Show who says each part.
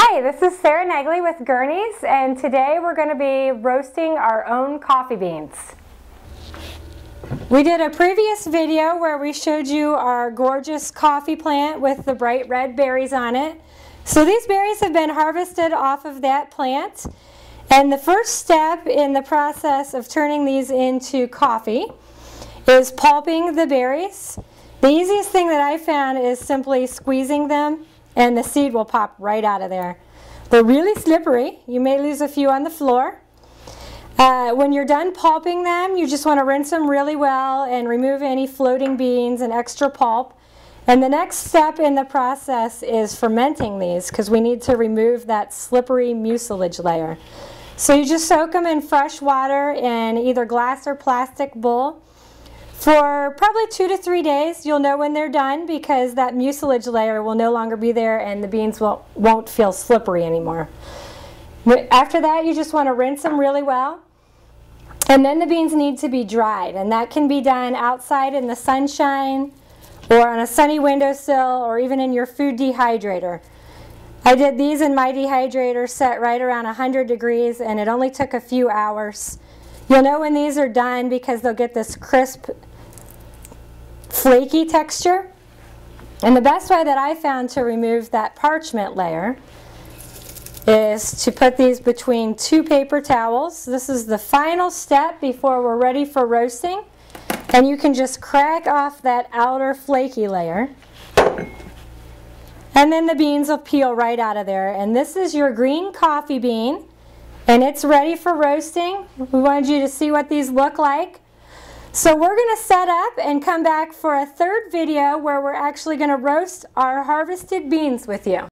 Speaker 1: Hi, this is Sarah Negley with Gurney's, and today we're going to be roasting our own coffee beans. We did a previous video where we showed you our gorgeous coffee plant with the bright red berries on it. So these berries have been harvested off of that plant, and the first step in the process of turning these into coffee is pulping the berries. The easiest thing that I found is simply squeezing them, and the seed will pop right out of there. They're really slippery. You may lose a few on the floor. When you're done pulping them, you just want to rinse them really well and remove any floating beans and extra pulp. And the next step in the process is fermenting these, because we need to remove that slippery mucilage layer. So you just soak them in fresh water in either glass or plastic bowl. For probably 2 to 3 days, you'll know when they're done, because that mucilage layer will no longer be there and the beans won't feel slippery anymore. After that, you just want to rinse them really well. And then the beans need to be dried, and that can be done outside in the sunshine or on a sunny windowsill or even in your food dehydrator. I did these in my dehydrator set right around 100 degrees, and it only took a few hours. You'll know when these are done because they'll get this crisp, flaky texture. And the best way that I found to remove that parchment layer is to put these between 2 paper towels. This is the final step before we're ready for roasting. And you can just crack off that outer flaky layer. And then the beans will peel right out of there. And this is your green coffee bean. And it's ready for roasting. We wanted you to see what these look like. So we're going to set up and come back for a third video where we're actually going to roast our harvested beans with you.